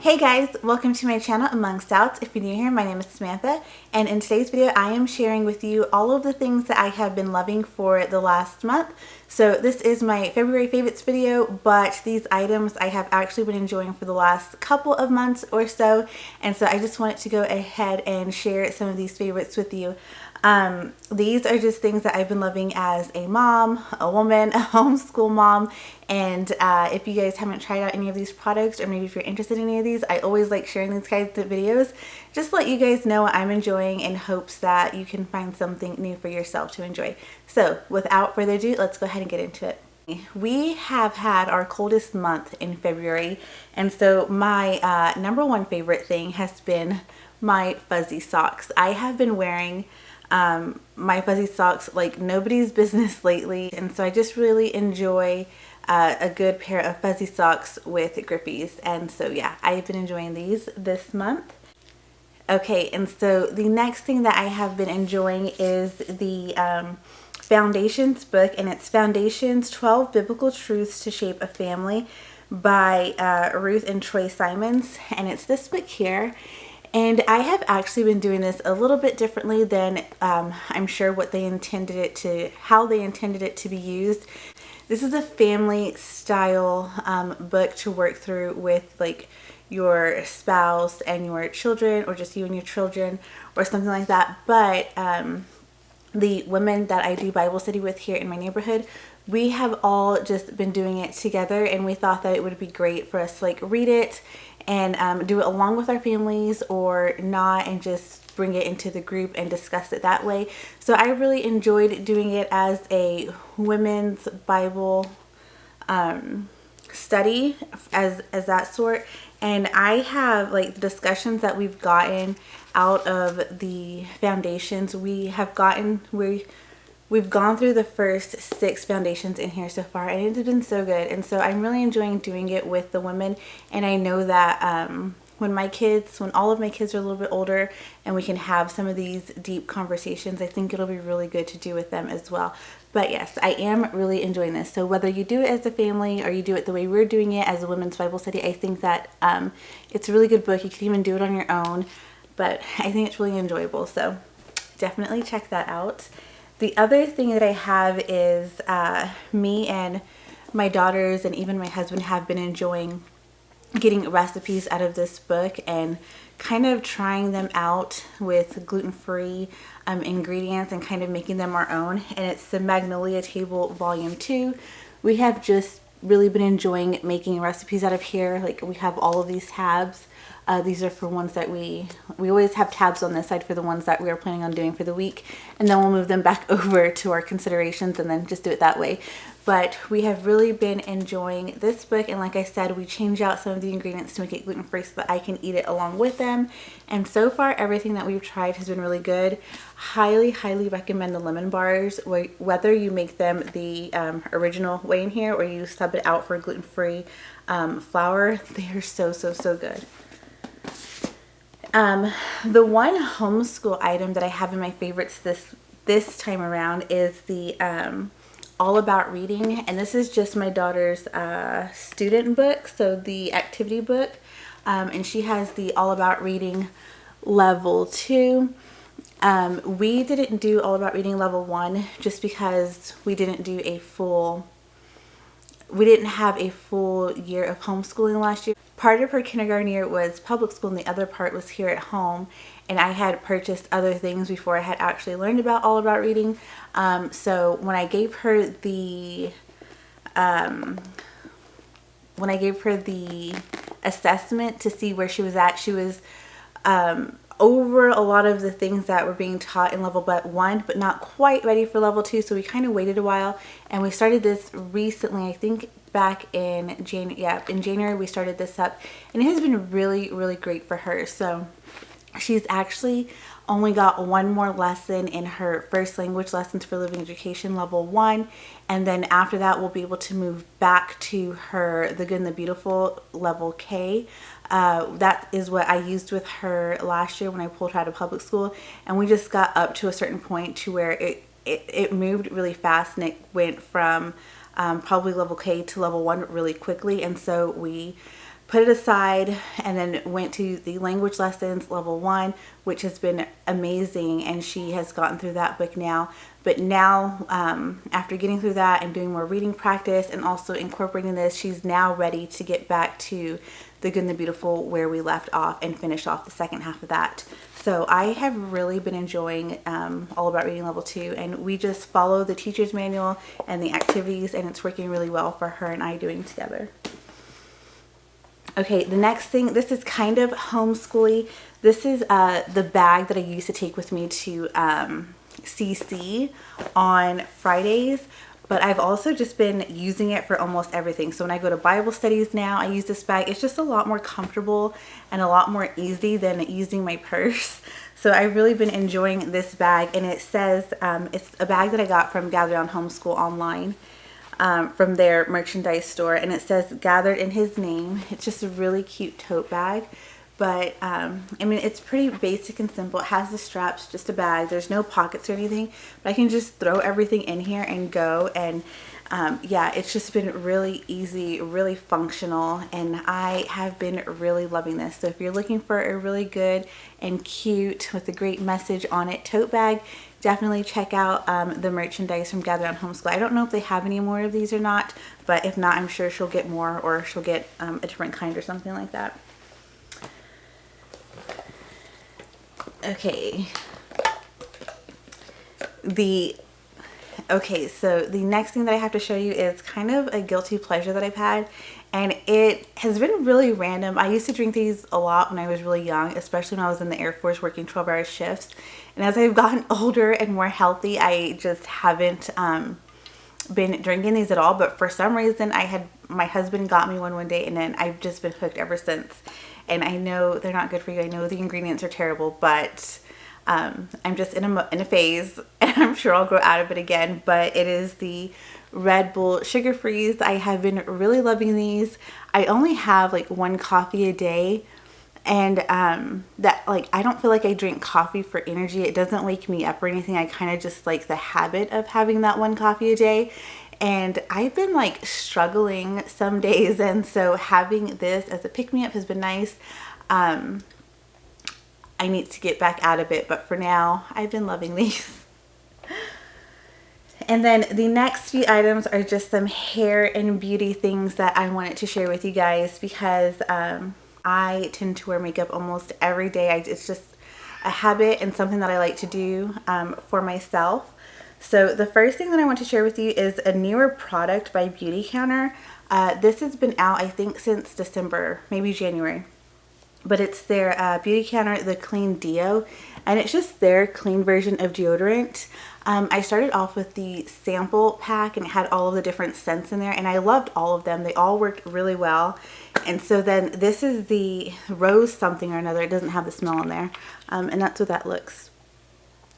Hey guys, welcome to my channel Amongst Outs. If you're new here, my name is Samantha, and in today's video I am sharing with you all of the things that I have been loving for the last month. So this is my February favorites video, but these items I have actually been enjoying for the last couple of months or so, and so I just wanted to go ahead and share some of these favorites with you. These are just things that I've been loving as a mom, a woman, a homeschool mom, and if you guys haven't tried out any of these products, or maybe if you're interested in any of these, I always like sharing these kinds of videos just to let you guys know what I'm enjoying in hopes that you can find something new for yourself to enjoy. So without further ado, let's go ahead and get into it. We have had our coldest month in February, and so my number one favorite thing has been my fuzzy socks. I have been wearing my fuzzy socks like nobody's business lately, and so I just really enjoy a good pair of fuzzy socks with grippies, and so yeah, I've been enjoying these this month. Okay, and so the next thing that I have been enjoying is the Foundations book, and it's Foundations 12 Biblical Truths to Shape a Family by Ruth and Troy Simons, and it's this book here. And I have actually been doing this a little bit differently than I'm sure how they intended it to be used. This is a family style book to work through with like your spouse and your children, or just you and your children, or something like that. But the women that I do Bible study with here in my neighborhood, we have all just been doing it together, and we thought that it would be great for us to like read it and do it along with our families, or not, and just bring it into the group and discuss it that way. So I really enjoyed doing it as a women's Bible study as that sort. And I have like the discussions that we've gotten out of the foundations. We've gone through the first 6 foundations in here so far, and it's been so good. And so I'm really enjoying doing it with the women. And I know that when all of my kids are a little bit older and we can have some of these deep conversations, I think it'll be really good to do with them as well. But yes, I am really enjoying this. So whether you do it as a family or you do it the way we're doing it as a women's Bible study, I think that it's a really good book. You can even do it on your own, but I think it's really enjoyable. So definitely check that out. The other thing that I have is me and my daughters and even my husband have been enjoying getting recipes out of this book and kind of trying them out with gluten-free ingredients and kind of making them our own. And it's the Magnolia Table Volume 2. We have just really been enjoying making recipes out of here. Like, we have all of these tabs. These are for ones that we always have tabs on this side for the ones that we are planning on doing for the week, and then we'll move them back over to our considerations and then just do it that way. But we have really been enjoying this book, and like I said, we change out some of the ingredients to make it gluten-free so that I can eat it along with them. And so far, everything that we've tried has been really good. Highly recommend the lemon bars, whether you make them the original way in here or you sub it out for gluten-free flour. They are so good. The one homeschool item that I have in my favorites this time around is the All About Reading, and this is just my daughter's student book, so the activity book, and she has the All About Reading level 2. We didn't do All About Reading level 1 just because we didn't have a full year of homeschooling last year. Part of her kindergarten year was public school and the other part was here at home, and I had purchased other things before I had actually learned about All About Reading. So when I gave her the assessment to see where she was at, she was over a lot of the things that were being taught in level 1, but not quite ready for level 2. So we kind of waited a while, and we started this recently, I think back in January. Yeah, in January we started this up, and it has been really great for her. So she's actually only got one more lesson in her first language lessons for living education level 1, and then after that we'll be able to move back to her The Good and the Beautiful level K. That is what I used with her last year when I pulled her out of public school, and we just got up to a certain point to where it moved really fast, and it went from probably level K to level 1 really quickly, and so we put it aside and then went to the language lessons level 1, which has been amazing, and she has gotten through that book now. But now after getting through that and doing more reading practice and also incorporating this, she's now ready to get back to The Good and the Beautiful, where we left off, and finish off the second half of that. So I have really been enjoying All About Reading Level 2, and we just follow the teacher's manual and the activities, and it's working really well for her and I doing together. Okay, the next thing, this is kind of homeschooly. This is the bag that I used to take with me to CC on Fridays, but I've also just been using it for almost everything. So when I go to Bible studies now, I use this bag. It's just a lot more comfortable and a lot more easy than using my purse. So I've really been enjoying this bag, and it says, it's a bag that I got from Gathered on Homeschool online, from their merchandise store, and it says Gathered in His Name. It's just a really cute tote bag. But I mean, it's pretty basic and simple. It has the straps, just a bag. There's no pockets or anything, but I can just throw everything in here and go. And yeah, it's just been really easy, really functional, and I have been really loving this. So if you're looking for a really good and cute with a great message on it tote bag, definitely check out the merchandise from Gathered on Homeschool. I don't know if they have any more of these or not, but if not, I'm sure she'll get more, or she'll get a different kind or something like that. Okay, so the next thing that I have to show you is kind of a guilty pleasure that I've had, and it has been really random. I used to drink these a lot when I was really young, especially when I was in the Air Force working 12-hour shifts. And as I've gotten older and more healthy, I just haven't been drinking these at all. But for some reason, my husband got me one day, and then I've just been hooked ever since. And I know they're not good for you. I know the ingredients are terrible, but I'm just in a phase, and I'm sure I'll grow out of it again. But it is the Red Bull Sugar Freeze. I have been really loving these. I only have like 1 coffee a day, and that, like, I don't feel like I drink coffee for energy. It doesn't wake me up or anything. I kind of just like the habit of having that 1 coffee a day. And I've been like struggling some days, and so having this as a pick-me-up has been nice. I need to get back out of it, but for now, I've been loving these. And then the next few items are just some hair and beauty things that I wanted to share with you guys, because I tend to wear makeup almost every day. It's just a habit and something that I like to do for myself. So the first thing that I want to share with you is a newer product by Beauty Counter. This has been out, I think, since December, maybe January. But it's their Beauty Counter, the Clean Deo, and it's just their clean version of deodorant. I started off with the sample pack, and it had all of the different scents in there, and I loved all of them. They all worked really well. And so then this is the rose something or another. It doesn't have the smell in there, and that's what that looks.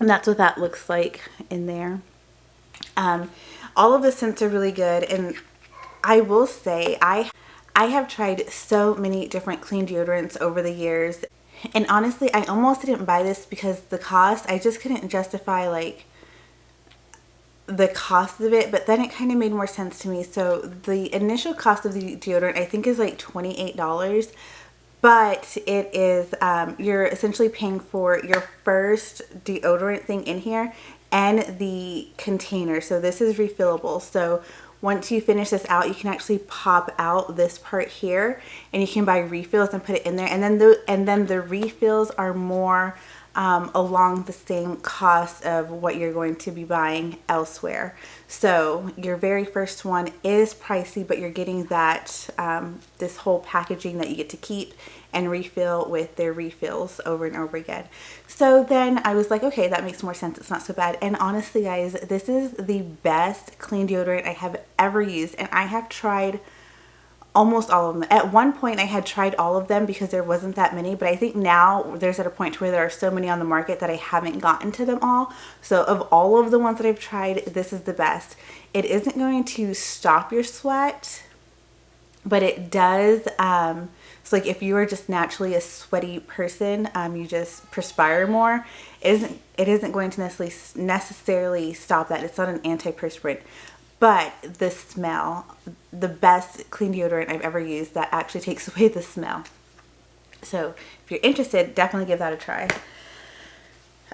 And that's what that looks like in there. All of the scents are really good, and I will say I have tried so many different clean deodorants over the years, and honestly I almost didn't buy this because the cost, I just couldn't justify like the cost of it, but then it kind of made more sense to me. So the initial cost of the deodorant I think is like $28, but it is you're essentially paying for your first deodorant thing in here and the container. So this is refillable. So once you finish this out, you can actually pop out this part here, and you can buy refills and put it in there. And then the refills are more along the same cost of what you're going to be buying elsewhere. So your very first one is pricey, but you're getting that this whole packaging that you get to keep and refill with their refills over and over again. So then I was like, okay, that makes more sense. It's not so bad. And honestly, guys, this is the best clean deodorant I have ever used, and I have tried almost all of them. At one point I had tried all of them because there wasn't that many, but I think now there's at a point where there are so many on the market that I haven't gotten to them all. So of all of the ones that I've tried, this is the best. It isn't going to stop your sweat, but it does. So like if you are just naturally a sweaty person, you just perspire more, it isn't going to necessarily stop that. It's not an antiperspirant. but the smell, the best clean deodorant I've ever used that actually takes away the smell. So if you're interested, definitely give that a try.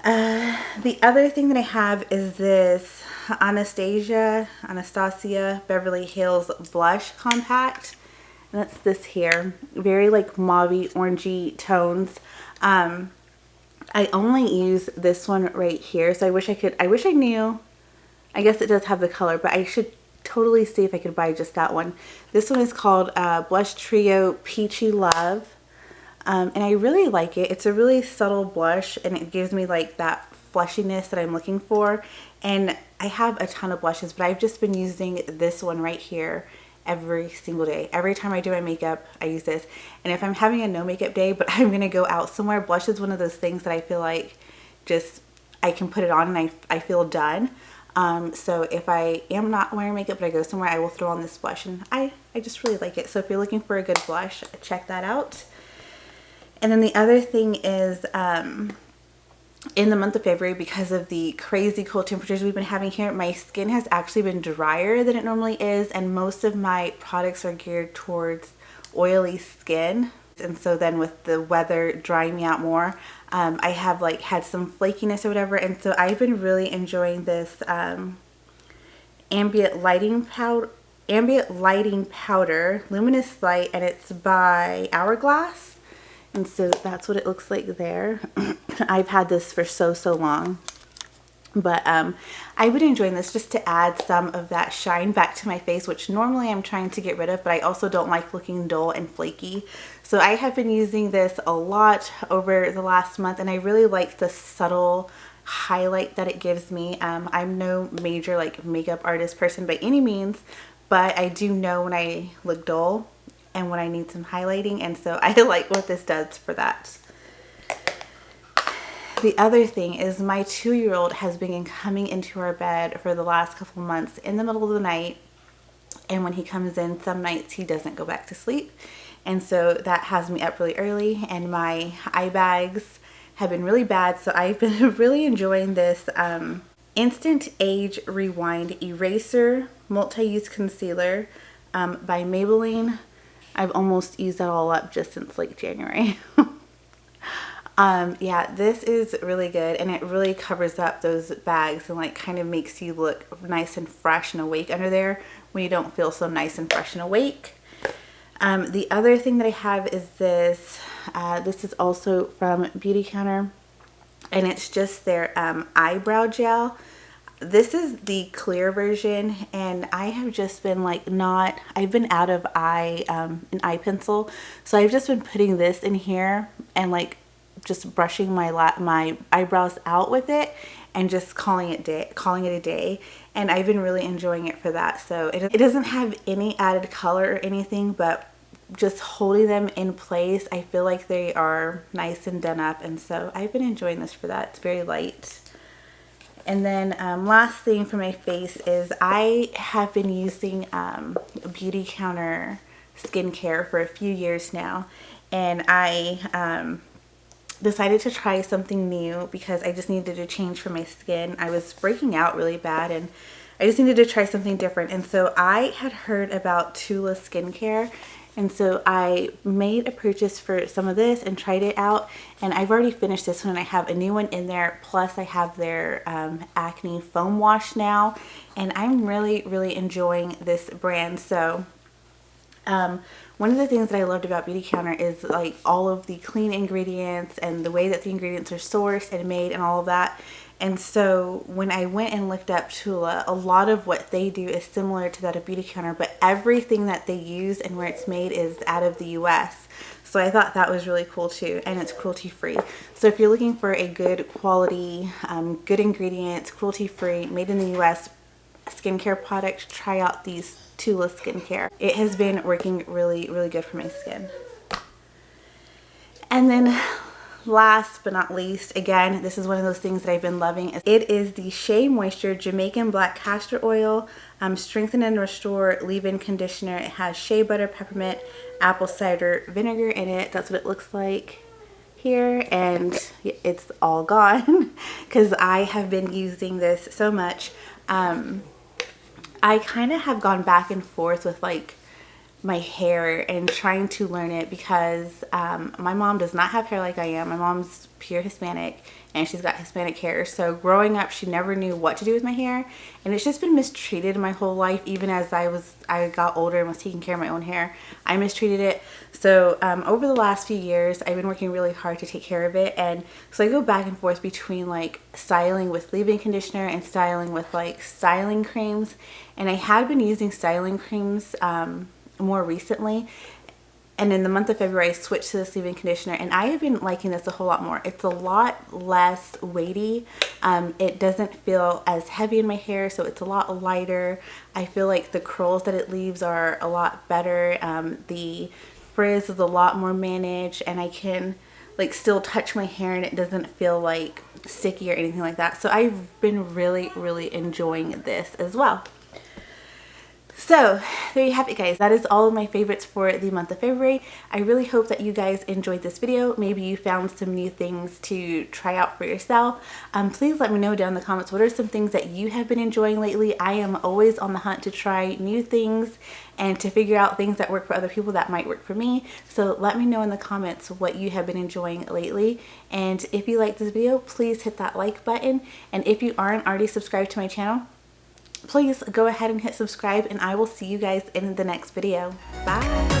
The other thing that I have is this Anastasia Beverly Hills Blush Compact. And that's this here. Very like mauvey, orangey tones. I only use this one right here. So I wish I knew. I guess it does have the color, but I should totally see if I could buy just that one. This one is called Blush Trio Peachy Love. And I really like it. It's a really subtle blush, and it gives me like that fleshiness that I'm looking for. And I have a ton of blushes, but I've just been using this one right here every single day. Every time I do my makeup, I use this. And if I'm having a no makeup day, but I'm gonna go out somewhere, blush is one of those things that I feel like just I can put it on and I feel done. So if I am not wearing makeup but I go somewhere, I will throw on this blush, and I just really like it. So if you're looking for a good blush, check that out. And then the other thing is, in the month of February, because of the crazy cold temperatures we've been having here, my skin has actually been drier than it normally is, and most of my products are geared towards oily skin. And so then with the weather drying me out more, I have like had some flakiness or whatever, and so I've been really enjoying this ambient lighting powder, luminous light, and it's by Hourglass. And so that's what it looks like there. I've had this for so long. But I've been enjoying this just to add some of that shine back to my face, which normally I'm trying to get rid of, but I also don't like looking dull and flaky. So I have been using this a lot over the last month, and I really like the subtle highlight that it gives me. I'm no major like makeup artist person by any means, but I do know when I look dull and when I need some highlighting, and so I like what this does for that. The other thing is my 2-year-old has been coming into our bed for the last couple months in the middle of the night, and when he comes in, some nights he doesn't go back to sleep, and so that has me up really early, and my eye bags have been really bad. So I've been really enjoying this Instant Age Rewind Eraser Multi-Use Concealer by Maybelline. I've almost used that all up just since like January. Yeah, this is really good, and it really covers up those bags and like kind of makes you look nice and fresh and awake under there when you don't feel so nice and fresh and awake. The other thing that I have is this. This is also from Beautycounter, and it's just their eyebrow gel. This is the clear version, and I have just been like I've been out of an eye pencil, so I've just been putting this in here and like just brushing my eyebrows out with it and just calling it a day, and I've been really enjoying it for that. So it doesn't have any added color or anything, but just holding them in place, I feel like they are nice and done up, and so I've been enjoying this for that. It's very light. And then last thing for my face is I have been using Beautycounter skincare for a few years now, and I decided to try something new because I just needed a change for my skin. I was breaking out really bad, and I just needed to try something different. And so I had heard about Tula skincare, and so I made a purchase for some of this and tried it out, and I've already finished this one. I have a new one in there, plus I have their acne foam wash now, and I'm really enjoying this brand. So one of the things that I loved about Beautycounter is like all of the clean ingredients and the way that the ingredients are sourced and made and all of that. And so when I went and looked up Tula, a lot of what they do is similar to that of Beautycounter, but everything that they use and where it's made is out of the US. So I thought that was really cool too, and it's cruelty free. So if you're looking for a good quality, good ingredients, cruelty free, made in the US skincare product, try out these Tula skincare. It has been working really good for my skin. And then last but not least, again, this is one of those things that I've been loving. It is the Shea Moisture Jamaican Black Castor Oil Strengthen and Restore Leave-In Conditioner. It has shea butter, peppermint, apple cider vinegar in it. That's what it looks like here, and it's all gone because I have been using this so much. I kind of have gone back and forth with like my hair and trying to learn it because my mom does not have hair like I am. My mom's pure Hispanic and she's got Hispanic hair. So growing up, she never knew what to do with my hair, and it's just been mistreated my whole life. Even as I got older and was taking care of my own hair, I mistreated it. So over the last few years, I've been working really hard to take care of it, and so I go back and forth between like styling with leave-in conditioner and styling with like styling creams. And I had been using styling creams more recently, and in the month of February I switched to this leave-in conditioner, and I have been liking this a whole lot more. It's a lot less weighty. It doesn't feel as heavy in my hair, so it's a lot lighter. I feel like the curls that it leaves are a lot better. The frizz is a lot more managed, and I can like still touch my hair and it doesn't feel like sticky or anything like that. So I've been really enjoying this as well. So there you have it, guys. That is all of my favorites for the month of February. I really hope that you guys enjoyed this video. Maybe you found some new things to try out for yourself. Please let me know down in the comments, what are some things that you have been enjoying lately? I am always on the hunt to try new things and to figure out things that work for other people that might work for me. So let me know in the comments what you have been enjoying lately. And if you like this video, please hit that like button. And if you aren't already subscribed to my channel, please go ahead and hit subscribe, and I will see you guys in the next video. Bye!